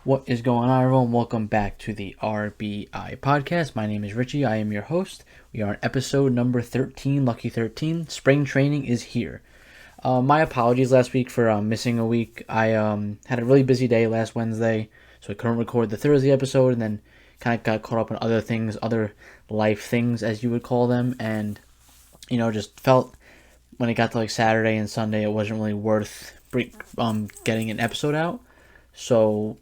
What is going on, everyone? Welcome back to the RBI podcast. My name is Richie. I am your host. We are on episode number 13, Lucky 13. Spring training is here. My apologies last week for missing a week. I had a really busy day last Wednesday, so I couldn't record the Thursday episode, and then kind of got caught up in other things, other life things, as you would call them, and, just felt when it got to Saturday and Sunday, it wasn't really worth getting an episode out. So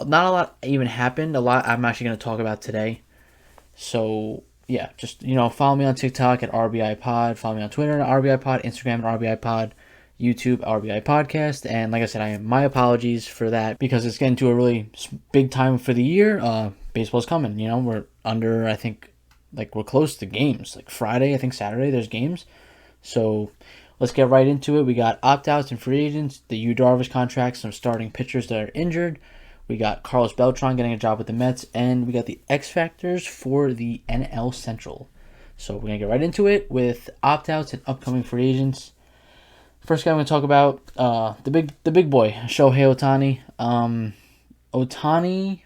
not a lot even happened. A lot I'm actually going to talk about today. So yeah, just follow me on TikTok at RBI Pod. Follow me on Twitter at RBI Pod, Instagram at RBI Pod, YouTube RBI Podcast. And like I said, my apologies for that because it's getting to a really big time for the year. Baseball's coming. We're under, I think, we're close to games. Friday, I think Saturday, there's games. So let's get right into it. We got opt-outs and free agents, the richiedordas contracts, some starting pitchers that are injured. We got Carlos Beltran getting a job with the Mets, and we got the X Factors for the NL Central. So we're going to get right into it with opt-outs and upcoming free agents. First guy I'm going to talk about, the big boy, Shohei Ohtani. Ohtani,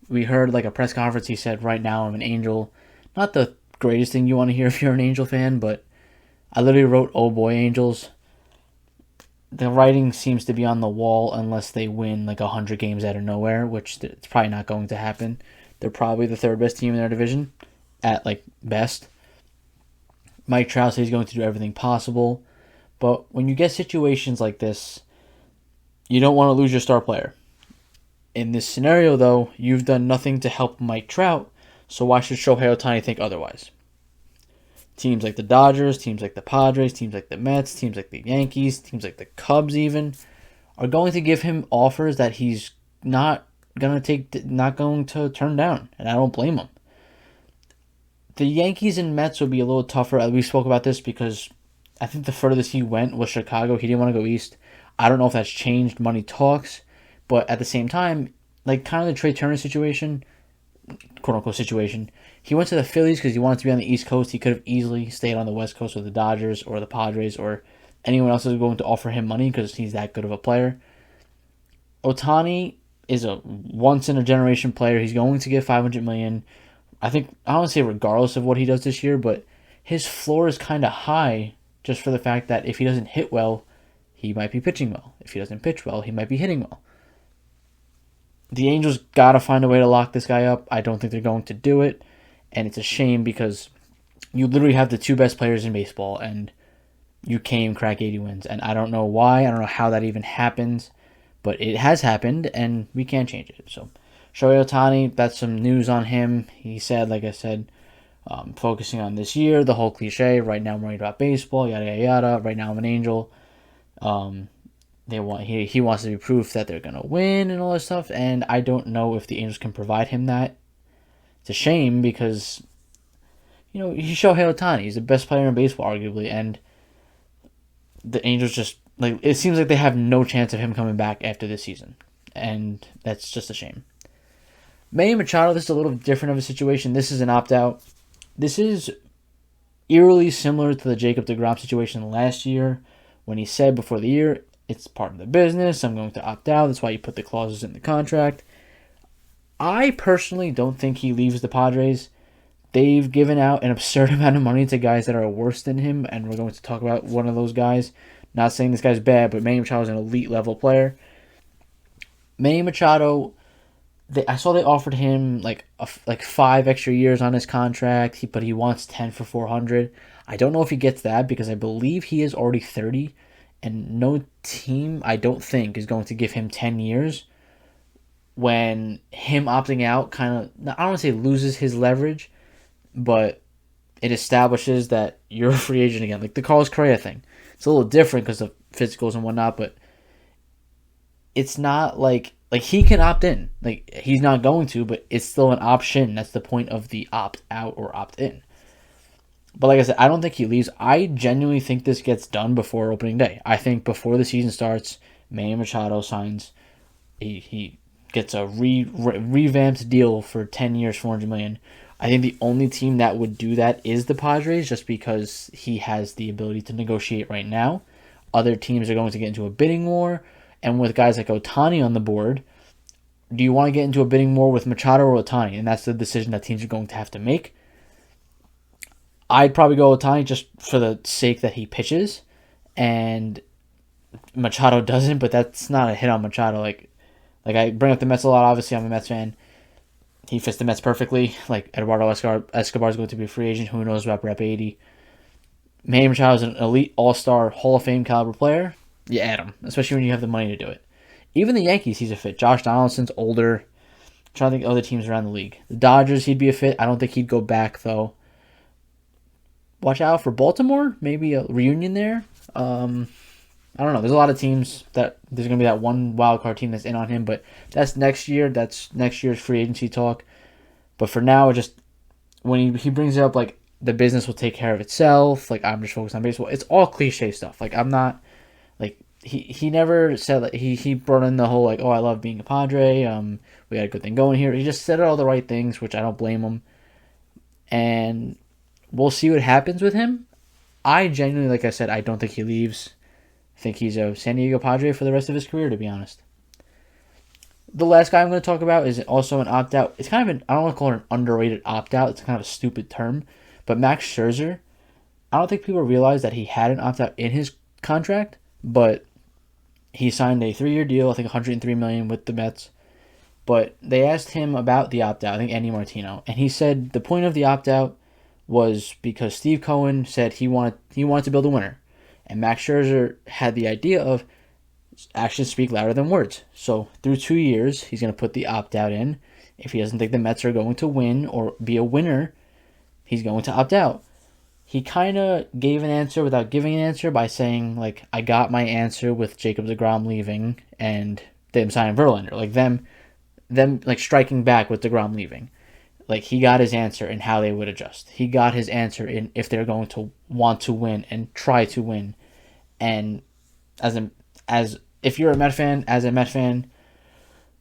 we heard a press conference, he said, right now I'm an Angel. Not the greatest thing you want to hear if you're an Angel fan, but I literally wrote, oh boy, Angels. The writing seems to be on the wall unless they win 100 games out of nowhere, which it's probably not going to happen. They're probably the third best team in their division at best. Mike Trout says he's going to do everything possible. But when you get situations like this, you don't want to lose your star player. In this scenario, though, you've done nothing to help Mike Trout, so why should Shohei Ohtani think otherwise? Teams like the Dodgers, teams like the Padres, teams like the Mets, teams like the Yankees, teams like the Cubs even, are going to give him offers that he's not going to turn down, and I don't blame him. The Yankees and Mets would be a little tougher. We spoke about this because I think the furthest he went was Chicago. He didn't want to go east. I don't know if that's changed. Money talks. But at the same time, kind of the Trey Turner situation, quote-unquote situation, he went to the Phillies because he wanted to be on the East Coast. He could have easily stayed on the West Coast with the Dodgers or the Padres or anyone else is going to offer him money because he's that good of a player. Ohtani is a once-in-a-generation player. He's going to get $500 million. I don't want to say regardless of what he does this year, but his floor is kind of high just for the fact that if he doesn't hit well, he might be pitching well. If he doesn't pitch well, he might be hitting well. The Angels got to find a way to lock this guy up. I don't think they're going to do it. And it's a shame because you literally have the two best players in baseball and you can't even crack 80 wins. And I don't know why. I don't know how that even happens. But it has happened and we can't change it. So Shohei Ohtani, that's some news on him. He said, like I said, focusing on this year, the whole cliche, right now I'm worried about baseball, yada, yada, yada. Right now I'm an Angel. He wants to be proof that they're going to win and all this stuff. And I don't know if the Angels can provide him that. It's a shame because, he's Shohei Ohtani. He's the best player in baseball, arguably. And the Angels just, it seems like they have no chance of him coming back after this season. And that's just a shame. Manny Machado, this is a little different of a situation. This is an opt-out. This is eerily similar to the Jacob deGrom situation last year when he said before the year, it's part of the business. I'm going to opt out. That's why you put the clauses in the contract. I personally don't think he leaves the Padres. They've given out an absurd amount of money to guys that are worse than him, and we're going to talk about one of those guys. Not saying this guy's bad, but Manny Machado is an elite level player. Manny Machado, I saw they offered him like 5 extra years on his contract, but he wants 10 for $400. I don't know if he gets that because I believe he is already 30, and no team, I don't think, is going to give him 10 years. When him opting out kind of, I don't want to say loses his leverage, but it establishes that you're a free agent again. Like the Carlos Correa thing. It's a little different because of physicals and whatnot, but it's not like he can opt in. He's not going to, but it's still an option. That's the point of the opt out or opt in. But like I said, I don't think he leaves. I genuinely think this gets done before opening day. I think before the season starts, Manny Machado signs. He gets a revamped deal for 10 years, $400 million. I think the only team that would do that is the Padres, just because he has the ability to negotiate right now. Other teams are going to get into a bidding war, And with guys like Ohtani on the board, do you want to get into a bidding war with Machado or Ohtani? And that's the decision that teams are going to have to make. I'd probably go Ohtani just for the sake that he pitches, and Machado doesn't. But that's not a hit on Machado. Like I bring up the Mets a lot. Obviously, I'm a Mets fan. He fits the Mets perfectly. Like Eduardo Escobar is going to be a free agent. Who knows about Rep 80? Manny Machado is an elite all-star Hall of Fame caliber player. You add him, especially when you have the money to do it. Even the Yankees, he's a fit. Josh Donaldson's older. I'm trying to think of other teams around the league. The Dodgers, he'd be a fit. I don't think he'd go back, though. Watch out for Baltimore. Maybe a reunion there. I don't know. There's a lot of teams that there's going to be that one wild card team that's in on him, but that's next year. That's next year's free agency talk. But for now, just when he brings it up, like, the business will take care of itself. Like, I'm just focused on baseball. It's all cliche stuff. Like, I'm not, like, he never said, like, he brought in the whole, like, oh, I love being a Padre. We got a good thing going here. He just said all the right things, which I don't blame him. And we'll see what happens with him. I genuinely, like I said, I don't think he leaves. I think he's a San Diego Padre for the rest of his career, to be honest. The last guy I'm going to talk about is also an opt-out. It's kind of an, I don't want to call it an underrated opt-out. It's kind of a stupid term. But Max Scherzer, I don't think people realize that he had an opt-out in his contract, but he signed a 3-year deal, I think $103 million with the Mets. But they asked him about the opt-out, I think Andy Martino, and he said the point of the opt-out was because Steve Cohen said he wanted to build a winner. And Max Scherzer had the idea of actions speak louder than words. So through 2 years, he's going to put the opt-out in. If he doesn't think the Mets are going to win or be a winner, he's going to opt out. He kind of gave an answer without giving an answer by saying, like, I got my answer with Jacob deGrom leaving and them signing Verlander. Like, them like, striking back with deGrom leaving. Like, he got his answer in how they would adjust. He got his answer in if they're going to want to win and try to win. And as if you're a Met fan,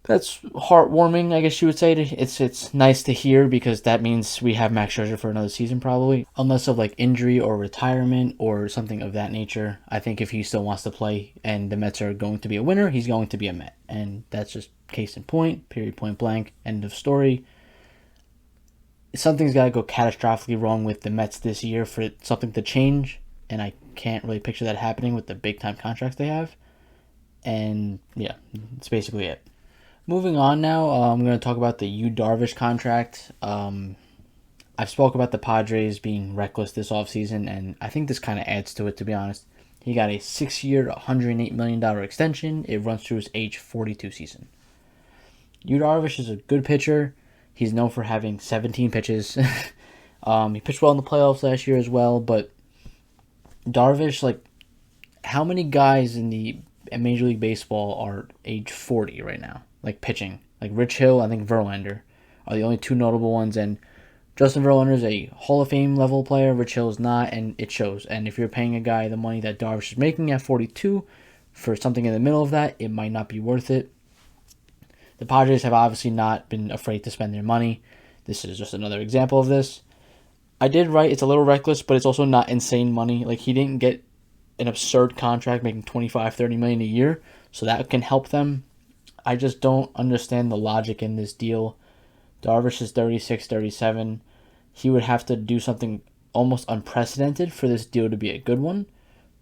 that's heartwarming, I guess you would say. It's nice to hear because that means we have Max Scherzer for another season probably. Unless of, like, injury or retirement or something of that nature. I think if he still wants to play and the Mets are going to be a winner, he's going to be a Met. And that's just case in point, period, point blank, end of story. Something's got to go catastrophically wrong with the Mets this year for something to change. And I can't really picture that happening with the big-time contracts they have. And, yeah, that's basically it. Moving on now, I'm going to talk about the Yu Darvish contract. I've spoke about the Padres being reckless this offseason, and I think this kind of adds to it, to be honest. He got a 6-year, $108 million extension. It runs through his age 42 season. Yu Darvish is a good pitcher. He's known for having 17 pitches. He pitched well in the playoffs last year as well, but Darvish, like, how many guys in Major League Baseball are age 40 right now? Like, pitching. Like, Rich Hill, I think Verlander are the only two notable ones. And Justin Verlander is a Hall of Fame level player. Rich Hill is not, and it shows. And if you're paying a guy the money that Darvish is making at 42 for something in the middle of that, it might not be worth it. The Padres have obviously not been afraid to spend their money. This is just another example of this. I did write it's a little reckless, but it's also not insane money. Like, he didn't get an absurd contract making $25-30 million a year, so that can help them. I just don't understand the logic in this deal. Darvish is 36, 37. He would have to do something almost unprecedented for this deal to be a good one,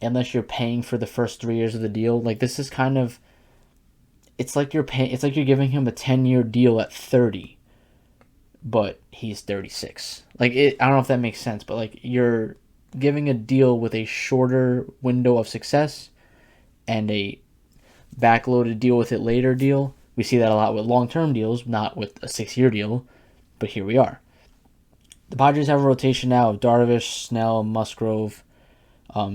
unless you're paying for the first 3 years of the deal. Like, this is kind of, it's like you're giving him a 10-year deal at 30, but he's 36. Like, I don't know if that makes sense, but, like, you're giving a deal with a shorter window of success and a backloaded deal with it later deal. We see that a lot with long-term deals, not with a 6-year deal, but here we are. The Padres have a rotation now of Darvish, Snell, Musgrove,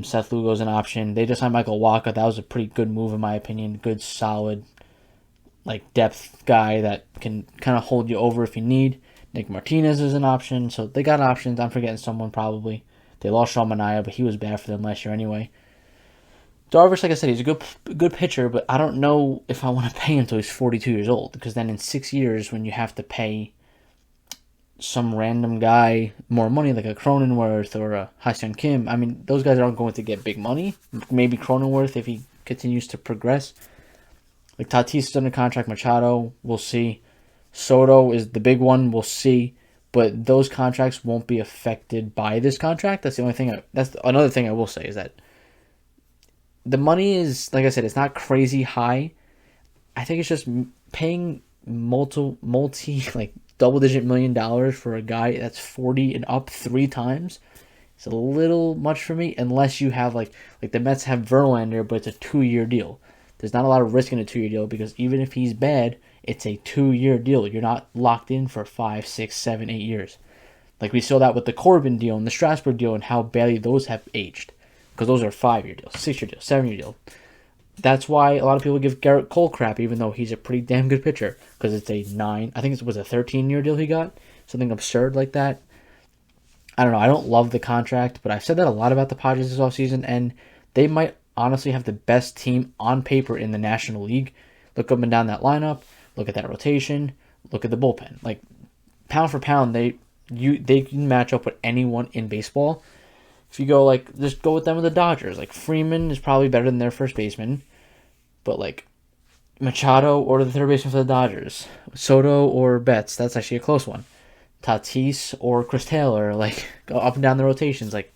Seth Lugo's an option. They just signed Michael Wacha. That was a pretty good move in my opinion. Good, solid, like, depth guy that can kind of hold you over if you need. Nick Martinez is an option, so they got options. I'm forgetting someone probably. They lost Sean Manaea, but he was bad for them last year anyway. Darvish, like I said, he's a good pitcher, but I don't know if I want to pay him until he's 42 years old, because then in 6 years, when you have to pay some random guy more money, like a Cronenworth or a Ha-Seong Kim, I mean, those guys aren't going to get big money. Maybe Cronenworth if he continues to progress. Like Tatis is under contract. Machado, we'll see. Soto is the big one. We'll see. But those contracts won't be affected by this contract. That's the only thing. That's another thing I will say is that the money is, like I said, it's not crazy high. I think it's just paying multi like double-digit $1 million for a guy that's 40 and up 3 times. It's a little much for me unless you have like the Mets have Verlander, but it's a 2-year deal. There's not a lot of risk in a 2-year deal because even if he's bad, it's a 2-year deal. You're not locked in for 5, 6, 7, 8 years. Like we saw that with the Corbin deal and the Strasburg deal and how badly those have aged. Because those are 5-year deals, 6-year deals, 7-year deals. That's why a lot of people give Garrett Cole crap, even though he's a pretty damn good pitcher. Because it's a 9, I think it was a 13-year deal he got. Something absurd like that. I don't know. I don't love the contract, but I've said that a lot about the Padres this offseason, and they might honestly have the best team on paper in the National League. Look up and down that lineup. Look at that rotation. Look at the bullpen. Like, pound for pound, they can match up with anyone in baseball. If you go, like, just go with them with the Dodgers. Like, Freeman is probably better than their first baseman. But, like, Machado or the third baseman for the Dodgers. Soto or Betts, that's actually a close one. Tatis or Chris Taylor, like, go up and down the rotations. Like,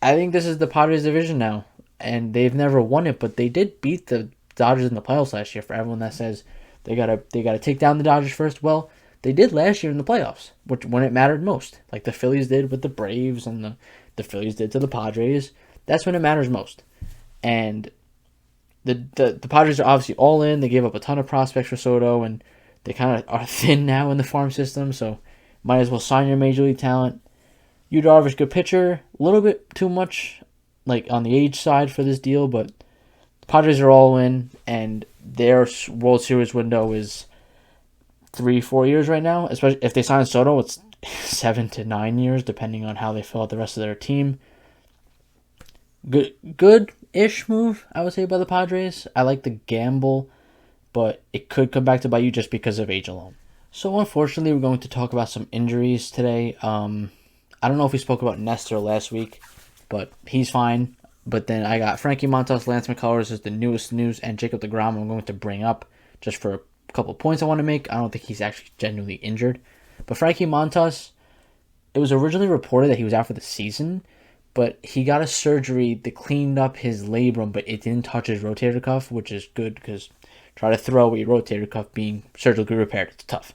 I think this is the Padres division now. And they've never won it, but they did beat the Dodgers in the playoffs last year. For everyone that says they gotta take down the Dodgers first, well, they did last year in the playoffs, which when it mattered most. Like the Phillies did with the Braves and the Phillies did to the Padres. That's when it matters most. And the Padres are obviously all in. They gave up a ton of prospects for Soto, and they kind of are thin now in the farm system, so might as well sign your major league talent. Yu Darvish, good pitcher. A little bit too much like on the age side for this deal, but the Padres are all in, and their World Series window is 3-4 years right now. Especially if they sign Soto, it's 7 to 9 years, depending on how they fill out the rest of their team. Good-ish move, I would say, by the Padres. I like the gamble, but it could come back to bite you just because of age alone. So unfortunately, we're going to talk about some injuries today. I don't know if we spoke about Nestor last week, but he's fine. But then I got Frankie Montas, Lance McCullers is the newest news, and Jacob deGrom I'm going to bring up just for a couple of points I want to make. I don't think he's actually genuinely injured. But Frankie Montas, it was originally reported that he was out for the season, but he got a surgery that cleaned up his labrum, but it didn't touch his rotator cuff, which is good because try to throw with your rotator cuff being surgically repaired. It's tough.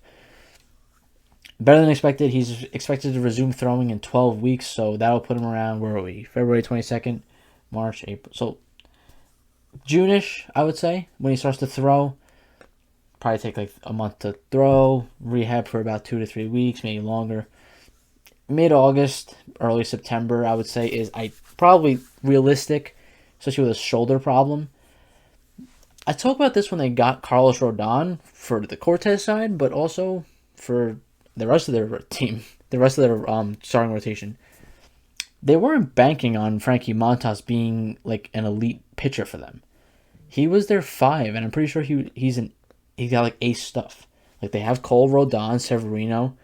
Better than expected. He's expected to resume throwing in 12 weeks, so that'll put him around, where are we? February 22nd, March, April. So June-ish, I would say, when he starts to throw. Probably take like a month to throw, rehab for about 2 to 3 weeks, maybe longer. Mid-August, early September, I would say, is probably realistic, especially with a shoulder problem. I talked about this when they got Carlos Rodon for the Cortez side, but also for the rest of their team, the rest of their starting rotation. They weren't banking on Frankie Montas being like an elite pitcher for them. He was their 5, and I'm pretty sure he's got like ace stuff. Like they have Cole, Rodon, Severino,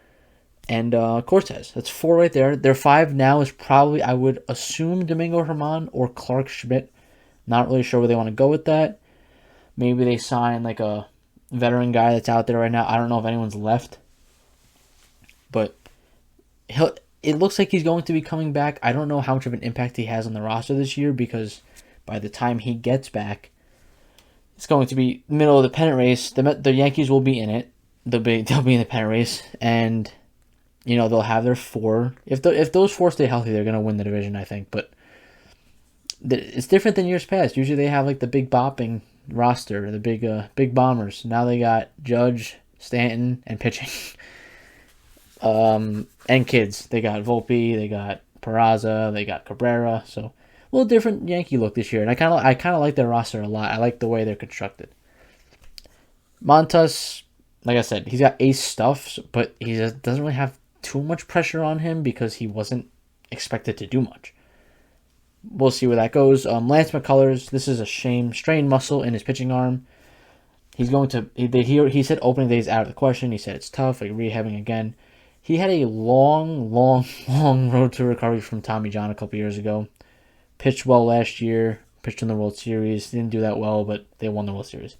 and Cortez. That's 4 right there. Their 5 now is probably, I would assume, Domingo Germán or Clark Schmidt. Not really sure where they want to go with that. Maybe they sign like a veteran guy that's out there right now. I don't know if anyone's left. But it looks like he's going to be coming back. I don't know how much of an impact he has on the roster this year because by the time he gets back, it's going to be middle of the pennant race. The Yankees will be in it. They'll be in the pennant race, and they'll have their 4. If those 4 stay healthy, they're going to win the division, I think. But it's different than years past. Usually they have like the big bopping roster, the big bombers. Now they got Judge, Stanton, and pitching. And kids. They got Volpe, they got Peraza, they got Cabrera. So a little different Yankee look this year, and I kind of like their roster a lot. I like the way they're constructed. Montas, like I said, he's got ace stuff, but he doesn't really have too much pressure on him because he wasn't expected to do much. We'll see where that goes. Lance McCullers, this is a shame. Strained muscle in his pitching arm. He's going to. He said opening day is out of the question. He said it's tough, like rehabbing again. He had a long road to recovery from Tommy John a couple years ago. Pitched well last year. pitched in the World Series. Didn't do that well, but they won the World Series.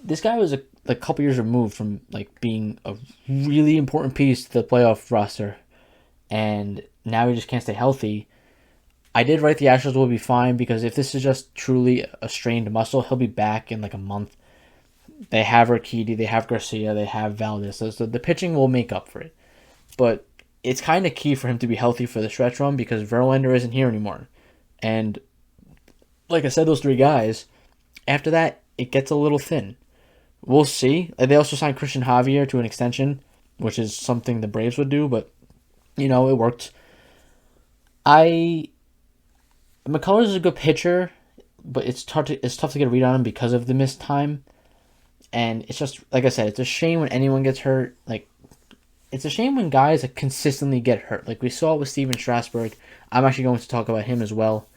This guy was a couple years removed from like being a really important piece to the playoff roster, and now he just can't stay healthy. I did write the Astros will be fine because if this is just truly a strained muscle, he'll be back in like a month. They have Urquidy, they have Garcia, they have Valdez, so the pitching will make up for it. But it's kind of key for him to be healthy for the stretch run because Verlander isn't here anymore. And like I said, those three guys, after that, it gets a little thin. We'll see. They also signed Christian Javier to an extension, which is something the Braves would do, but, it worked. McCullers is a good pitcher, but it's tough to get a read on him because of the missed time. And it's just, like I said, it's a shame when anyone gets hurt. Like, it's a shame when guys consistently get hurt. Like we saw it with Steven Strasburg. I'm actually going to talk about him as well.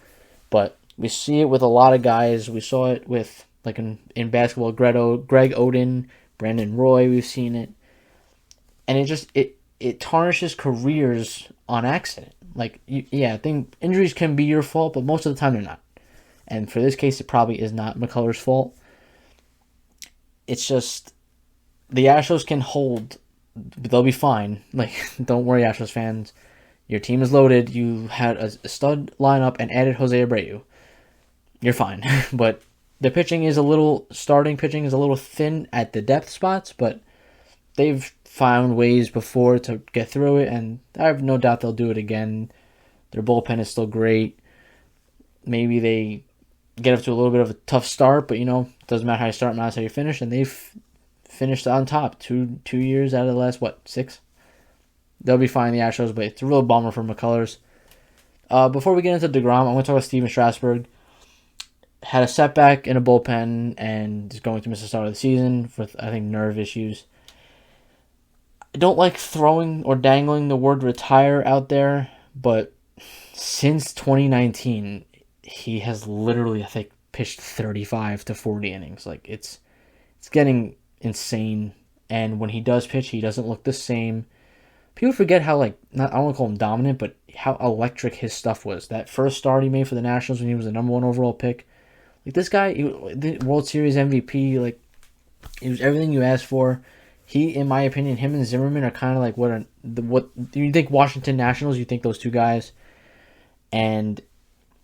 But we see it with a lot of guys. We saw it with, like in basketball, Greg Oden, Brandon Roy. We've seen it. And it tarnishes careers on accident. Like, I think injuries can be your fault, but most of the time they're not. And for this case, it probably is not McCullers' fault. It's just the Astros can hold. They'll be fine. Like, don't worry, Astros fans. Your team is loaded. You had a stud lineup and added Jose Abreu. You're fine. But the starting pitching is a little thin at the depth spots, but they've found ways before to get through it, and I have no doubt they'll do it again. Their bullpen is still great. Maybe they get up to a little bit of a tough start, but it doesn't matter how you start, matters how you finish, and they've finished on top 2 years out of the last 6. They'll be fine, the Astros, but it's a real bummer for McCullers. Before we get into DeGrom, I'm going to talk about Steven Strasburg. Had a setback in a bullpen and is going to miss the start of the season with, I think, nerve issues. I don't like throwing or dangling the word retire out there, but since 2019, he has literally, I think, pitched 35 to 40 innings. Like, it's getting insane. And when he does pitch, he doesn't look the same. People forget how, I don't want to call him dominant, but how electric his stuff was. That first start he made for the Nationals when he was the number 1 overall pick. Like, this guy, the World Series MVP, like, it was everything you asked for. He, in my opinion, him and Zimmerman are kind of like what you think Washington Nationals, you think those two guys. And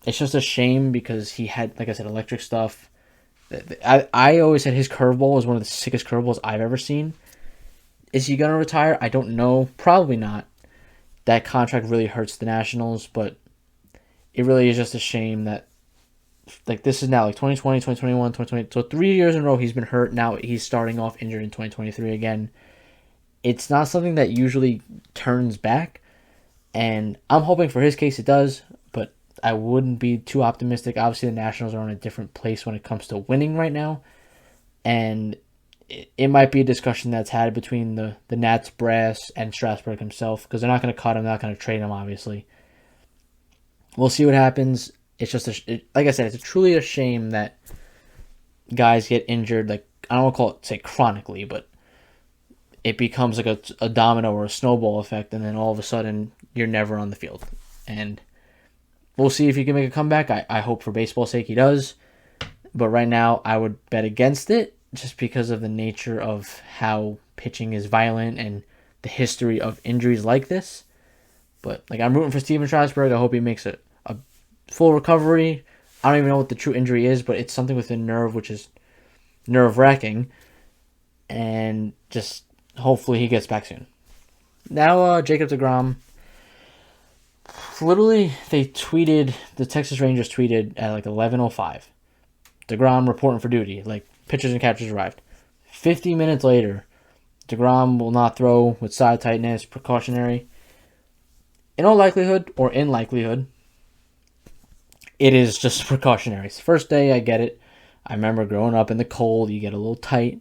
it's just a shame because he had, like I said, electric stuff. I always said his curveball was one of the sickest curveballs I've ever seen. Is he going to retire? I don't know. Probably not. That contract really hurts the Nationals, but it really is just a shame that, like, this is now, 2020, 2021, 2020. So 3 years in a row he's been hurt. Now he's starting off injured in 2023 again. It's not something that usually turns back, and I'm hoping for his case it does, but I wouldn't be too optimistic. Obviously, the Nationals are in a different place when it comes to winning right now, and it might be a discussion that's had between the Nats brass and Strasburg himself, because they're not going to cut him, they're not going to trade him, obviously. We'll see what happens. It's just, like I said, it's truly a shame that guys get injured. Like, I don't want to call it, say, chronically, but it becomes like a domino or a snowball effect, and then all of a sudden, you're never on the field. And we'll see if he can make a comeback. I hope for baseball's sake he does. But right now, I would bet against it just because of the nature of how pitching is violent and the history of injuries like this. But, like, I'm rooting for Steven Strasburg. I hope he makes a full recovery. I don't even know what the true injury is, but it's something with the nerve, which is nerve-wracking. And just hopefully he gets back soon. Now, Jacob deGrom. Literally, the Texas Rangers tweeted at like 11:05. deGrom reporting for duty. Like, pitchers and catchers arrived. 50 minutes later, deGrom will not throw with side tightness, precautionary. In all likelihood, or in likelihood, it is just precautionary. It's the first day, I get it. I remember growing up in the cold, you get a little tight.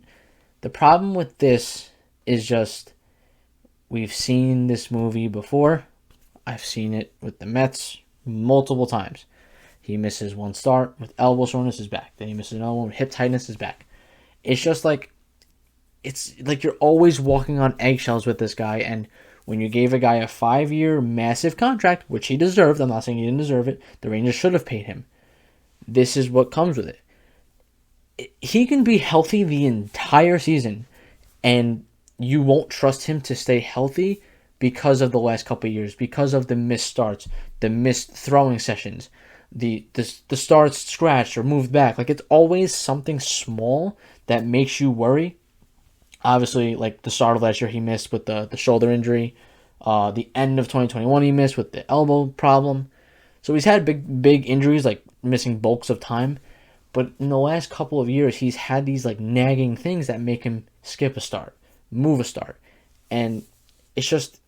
The problem with this is just, we've seen this movie before. I've seen it with the Mets multiple times. He misses one start with elbow soreness, is back. Then he misses another one with hip tightness, is back. It's just like, it's like you're always walking on eggshells with this guy, and When you gave a guy a 5-year massive contract, which he deserved, I'm not saying he didn't deserve it, the Rangers should have paid him. This is what comes with it. He can be healthy the entire season, and you won't trust him to stay healthy because of the last couple of years, because of the missed starts, the missed throwing sessions, the starts scratched or moved back. Like, it's always something small that makes you worry. Obviously, like the start of last year, he missed with the shoulder injury. The end of 2021, he missed with the elbow problem. So he's had big injuries, like missing bulks of time. But in the last couple of years, he's had these like nagging things that make him skip a start, move a start. And it's just,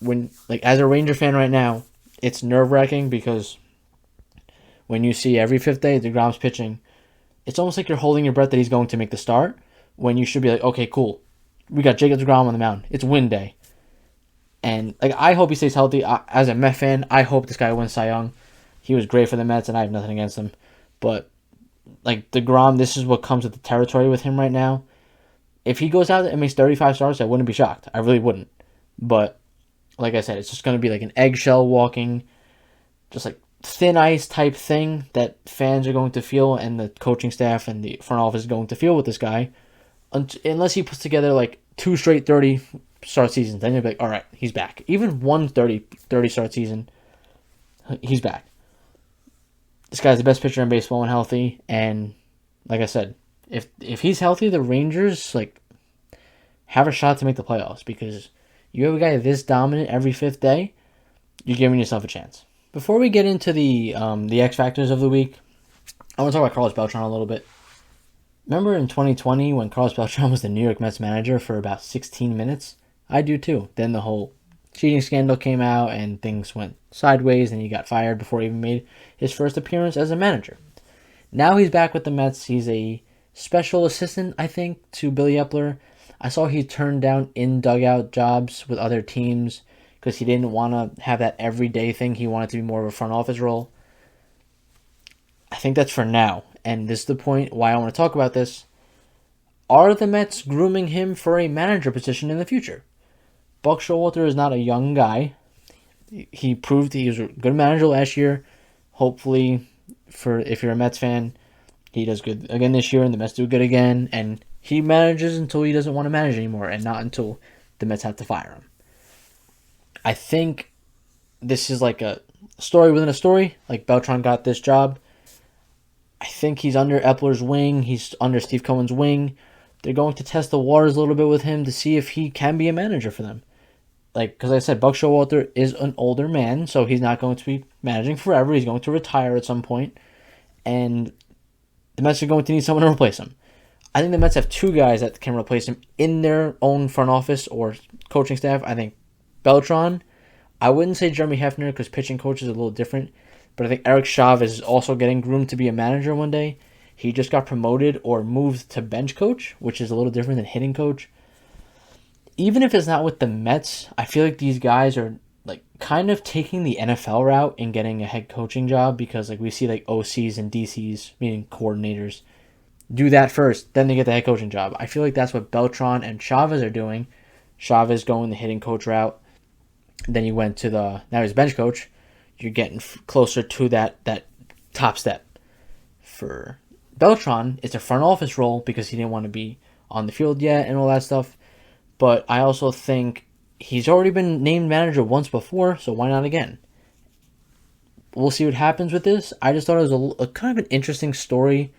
when, like, as a Ranger fan right now, it's nerve-wracking because when you see every fifth day DeGrom's pitching, it's almost like you're holding your breath that he's going to make the start, when you should be like, okay, cool, we got Jacob DeGrom on the mound. It's win day. And like, I hope he stays healthy. As a Met fan, I hope this guy wins Cy Young. He was great for the Mets, and I have nothing against him. But like DeGrom, this is what comes with the territory with him right now. If he goes out and makes 35 starts, I wouldn't be shocked. I really wouldn't. But like I said, it's just going to be like an eggshell walking, just like thin ice type thing that fans are going to feel, and the coaching staff and the front office is going to feel with this guy, unless he puts together like 2 straight 30 start seasons. Then you'll be like, all right, he's back. Even one 30 start season, he's back. This guy's the best pitcher in baseball when healthy, and like I said, if he's healthy, the Rangers like have a shot to make the playoffs, because you have a guy this dominant every fifth day, you're giving yourself a chance. Before we get into the X factors of the week, I want to talk about Carlos Beltran a little bit. Remember in 2020 when Carlos Beltran was the New York Mets manager for about 16 minutes? I do too. Then the whole cheating scandal came out and things went sideways, and he got fired before he even made his first appearance as a manager. Now he's back with the Mets. He's a special assistant, I think, to Billy Epler. I saw he turned down in-dugout jobs with other teams because he didn't want to have that everyday thing. He wanted to be more of a front office role. I think that's for now. And this is the point why I want to talk about this. Are the Mets grooming him for a manager position in the future? Buck Showalter is not a young guy. He proved he was a good manager last year. Hopefully, if you're a Mets fan, he does good again this year, and the Mets do good again. And he manages until he doesn't want to manage anymore, and not until the Mets have to fire him. I think this is like a story within a story. Like, Beltran got this job. I think he's under Epler's wing. He's under Steve Cohen's wing. They're going to test the waters a little bit with him to see if he can be a manager for them. Like, because I said, Buck Showalter is an older man, so he's not going to be managing forever. He's going to retire at some point, and the Mets are going to need someone to replace him. I think the Mets have 2 guys that can replace him in their own front office or coaching staff. I think Beltran. I wouldn't say Jeremy Hefner because pitching coach is a little different, but I think Eric Chavez is also getting groomed to be a manager one day. He just got promoted or moved to bench coach, which is a little different than hitting coach. Even if it's not with the Mets, I feel like these guys are like kind of taking the NFL route and getting a head coaching job, because like we see like OCs and DCs, meaning coordinators, do that first, then they get the head coaching job. I feel like that's what Beltran and Chavez are doing. Chavez going the hitting coach route. Then you went to now he's bench coach. You're getting closer to that top step. For Beltran, it's a front office role because he didn't want to be on the field yet and all that stuff. But I also think he's already been named manager once before, so why not again? We'll see what happens with this. I just thought it was a kind of an interesting story,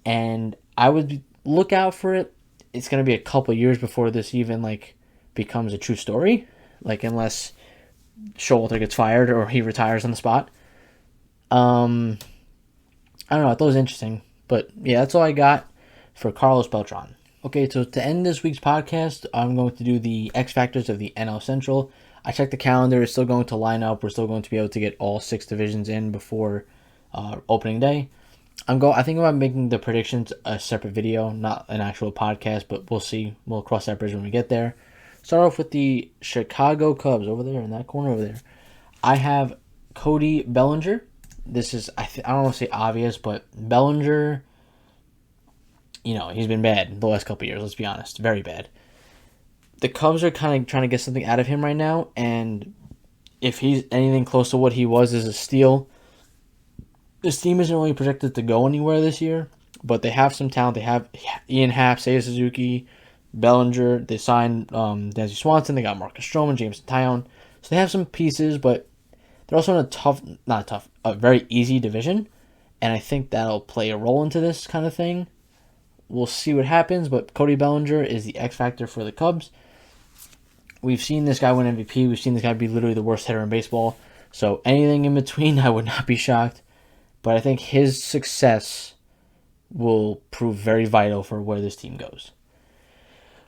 and I would look out for it. It's going to be a couple years before this even like becomes a true story, like unless Showalter gets fired or he retires on the spot. I don't know. I thought it was interesting, but yeah, that's all I got for Carlos Beltran. Okay, so to end this week's podcast, I'm going to do the X factors of the NL Central. I checked the calendar; it's still going to line up. We're still going to be able to get all 6 divisions in before opening day. I think about making the predictions a separate video, not an actual podcast, but we'll see. We'll cross that bridge when we get there. Start off with the Chicago Cubs over there in that corner over there. I have Cody Bellinger. This is I don't want to say obvious, but Bellinger, he's been bad the last couple of years. Let's be honest, very bad. the Cubs are kind of trying to get something out of him right now, and if he's anything close to what he was as a steal, this team isn't really projected to go anywhere this year, but they have some talent. They have Ian Happ, Seiya Suzuki, Bellinger. They signed Dansby Swanson. They got Marcus Stroman, James Tyone. So they have some pieces, but they're also in a very easy division, and I think that'll play a role into this kind of thing. We'll see what happens, but Cody Bellinger is the X factor for the Cubs. We've seen this guy win MVP. We've seen this guy be literally the worst hitter in baseball. So anything in between, I would not be shocked. But I think his success will prove very vital for where this team goes.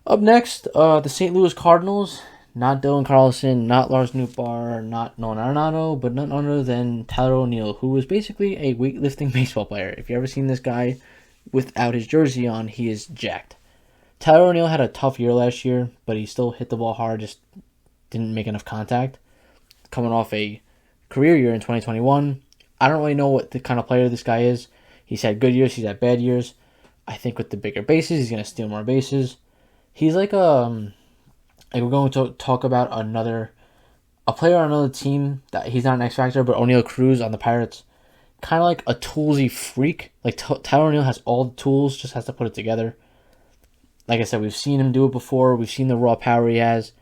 Up next, the St. Louis Cardinals. Not Dylan Carlson, not Lars Nootbaar, not Nolan Arenado, but none other than Tyler O'Neill, who was basically a weightlifting baseball player. If you ever seen this guy without his jersey on, he is jacked. Tyler O'Neill had a tough year last year, but he still hit the ball hard, just didn't make enough contact. Coming off a career year in 2021, I don't really know what the kind of player this guy is. He's had good years, he's had bad years. I think with the bigger bases, he's going to steal more bases. He's like we're going to talk about a player on another team that he's not an X Factor, but O'Neill Cruz on the Pirates. Kind of like a toolsy freak. Like Tyler O'Neill has all the tools, just has to put it together. Like I said, we've seen him do it before. We've seen the raw power he has.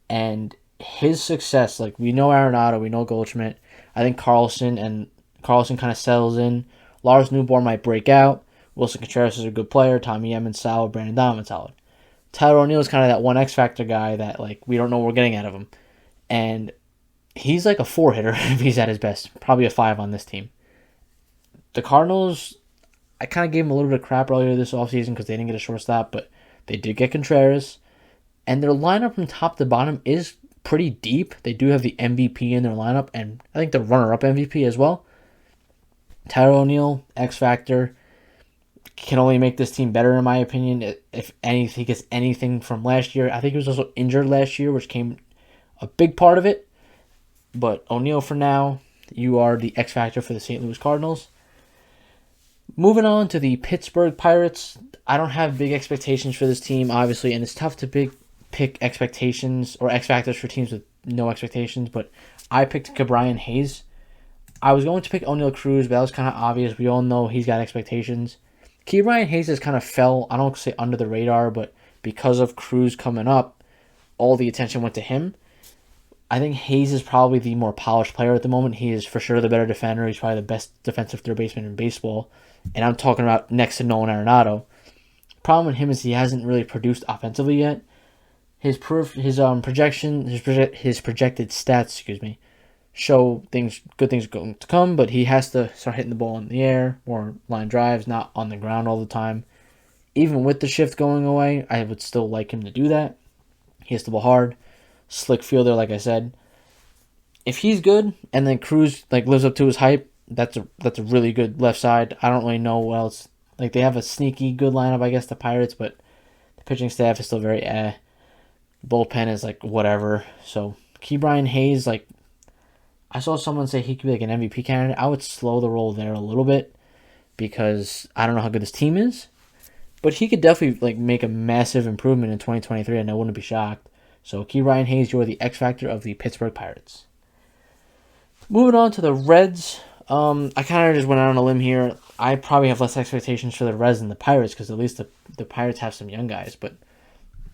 And his success, like we know Arenado, we know Goldschmidt. I think Carlson kind of settles in. Lars Nootbaar might break out. Wilson Contreras is a good player. Tommy Edmonds solid. Brandon Donovan solid. Tyler O'Neill is kind of that one X Factor guy that like we don't know what we're getting out of him. And he's like a 4 hitter if he's at his best. Probably a 5 on this team. The Cardinals, I kind of gave them a little bit of crap earlier this offseason because they didn't get a shortstop, but they did get Contreras. And their lineup from top to bottom is pretty deep. They do have the MVP in their lineup, and I think the runner-up MVP as well. Tyler O'Neill, X Factor, can only make this team better in my opinion. If anything, he gets anything from last year. I think he was also injured last year, which came a big part of it. But O'Neill, for now, you are the X Factor for the St. Louis Cardinals. Moving on to the Pittsburgh Pirates. I don't have big expectations for this team, obviously, and it's tough to pick expectations or X Factors for teams with no expectations, but I picked Ke'Bryan Hayes. I was going to pick O'Neill Cruz, but that was kind of obvious. We all know he's got expectations. Ke'Bryan Hayes has kind of fell, I don't say under the radar, but because of Cruz coming up, all the attention went to him. I think Hayes is probably the more polished player at the moment. He is for sure the better defender. He's probably the best defensive third baseman in baseball. And I'm talking about next to Nolan Arenado. Problem with him is he hasn't really produced offensively yet. His projected stats, show good things going to come, but he has to start hitting the ball in the air, more line drives, not on the ground all the time. Even with the shift going away, I would still like him to do that. He hits the ball hard, slick fielder, like I said. If he's good, and then Cruz lives up to his hype, that's a really good left side. I don't really know what else. They have a sneaky good lineup, I guess, the Pirates, but the pitching staff is still very bullpen is whatever. So Ke'Bryan Hayes, I saw someone say he could be an MVP candidate. I would slow the roll there a little bit because I don't know how good this team is, but he could definitely make a massive improvement in 2023, and I wouldn't be shocked. So Ke'Bryan Hayes, you're the X Factor of the Pittsburgh Pirates. Moving on to the Reds. I kind of just went out on a limb here. I probably have less expectations for the Reds than the Pirates because at least the Pirates have some young guys. But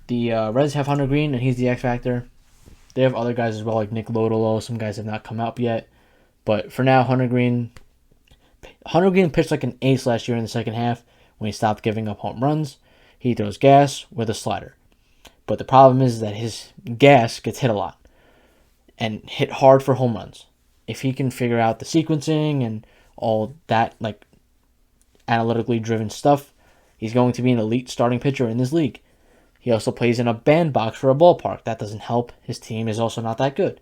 the Reds have Hunter Green, and he's the X Factor. They have other guys as well, like Nick Lodolo. Some guys have not come up yet. But for now, Hunter Green pitched like an ace last year in the second half when he stopped giving up home runs. He throws gas with a slider. But the problem is that his gas gets hit a lot and hit hard for home runs. If he can figure out the sequencing and all that analytically driven stuff, he's going to be an elite starting pitcher in this league. He also plays in a bandbox for a ballpark. That doesn't help. His team is also not that good.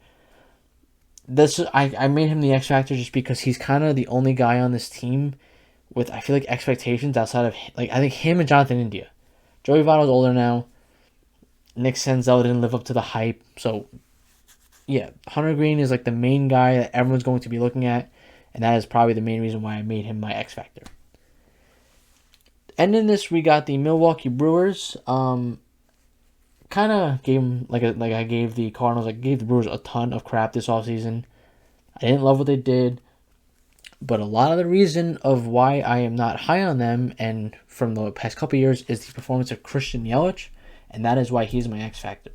I made him the X Factor just because he's kind of the only guy on this team with, I feel like, expectations outside of, I think him and Jonathan India. Joey Votto's older now. Nick Senzel didn't live up to the hype. So, yeah, Hunter Green is the main guy that everyone's going to be looking at, and that is probably the main reason why I made him my X Factor. And in this, we got the Milwaukee Brewers. kind of gave him like I gave the Cardinals, I gave the Brewers a ton of crap this offseason. I didn't love what they did, but a lot of the reason of why I am not high on them and from the past couple of years is the performance of Christian Yelich, and that is why he's my X factor.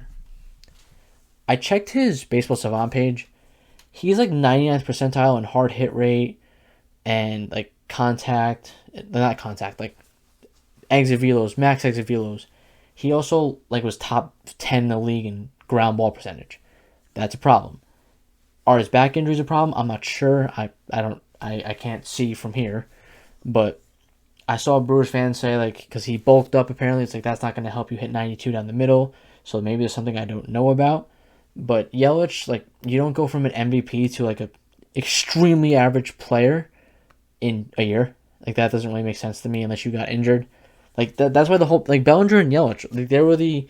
I checked his Baseball Savant page. He's like 99th percentile in hard hit rate and like not contact, like exit velos, max exit velos. He also like was top 10 in the league in ground ball percentage. That's a problem. Are his back injuries a problem? I'm not sure. I can't see from here, but I saw Brewers fans say like because he bulked up apparently it's like that's not going to help you hit 92 down the middle. So maybe there's something I don't know about. But Yelich, like you don't go from an MVP to like a extremely average player in a year. Like that doesn't really make sense to me unless you got injured. Like that's why the whole like Bellinger and Yelich, like they were the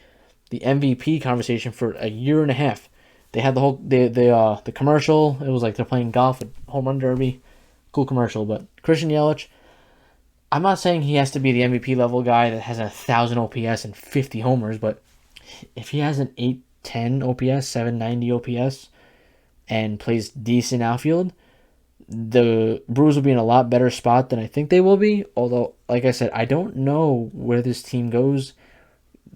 MVP conversation for a year and a half. They had the commercial. It was like they're playing golf at home run derby. Cool commercial, but Christian Yelich, I'm not saying he has to be the MVP level guy that has 1,000 OPS and 50 homers, but if he has an 810 OPS, 790 OPS, and plays decent outfield, the Brewers will be in a lot better spot than I think they will be. Although, like I said, I don't know where this team goes.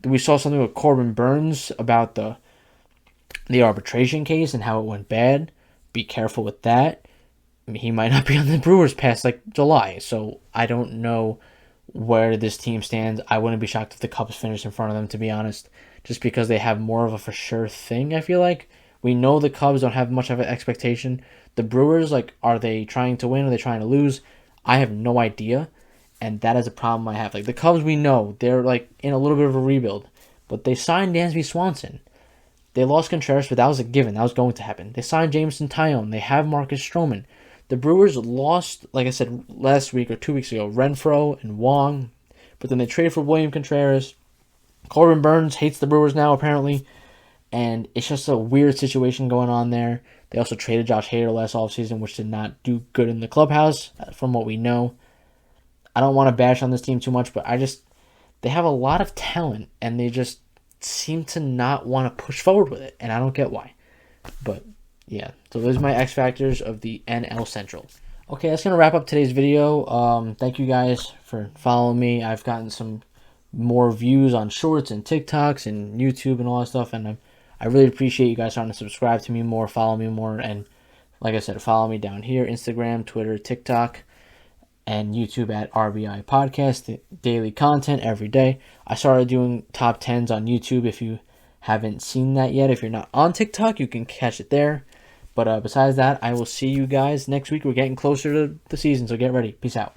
We saw something with Corbin Burns about the arbitration case and how it went bad. Be careful with that. I mean, he might not be on the Brewers past like July, so I don't know where this team stands. I wouldn't be shocked if the Cubs finish in front of them, to be honest, just because they have more of a for sure thing. I feel like we know the Cubs don't have much of an expectation. The Brewers, like, are they trying to win? Are they trying to lose? I have no idea, and that is a problem I have. Like the Cubs, we know they're like in a little bit of a rebuild, but they signed Dansby Swanson. They lost Contreras, but that was a given. That was going to happen. They signed Jameson Taillon. They have Marcus Stroman. The Brewers lost, like I said last week or 2 weeks ago, Renfroe and Wong, but then they traded for William Contreras. Corbin Burns hates the Brewers now, apparently, and it's just a weird situation going on there. They also traded Josh Hader last offseason, which did not do good in the clubhouse, from what we know. I don't want to bash on this team too much, but they have a lot of talent, and they just seem to not want to push forward with it, and I don't get why. But yeah, so those are my X factors of the NL Central. Okay, that's going to wrap up today's video. Thank you guys for following me. I've gotten some more views on shorts and TikToks and YouTube and all that stuff, and I really appreciate you guys starting to subscribe to me more, follow me more, and like I said, follow me down here, Instagram, Twitter, TikTok, and YouTube at RBI Podcast, daily content every day. I started doing top 10s on YouTube. If you haven't seen that yet, if you're not on TikTok, you can catch it there. But besides that, I will see you guys next week. We're getting closer to the season, so get ready. Peace out.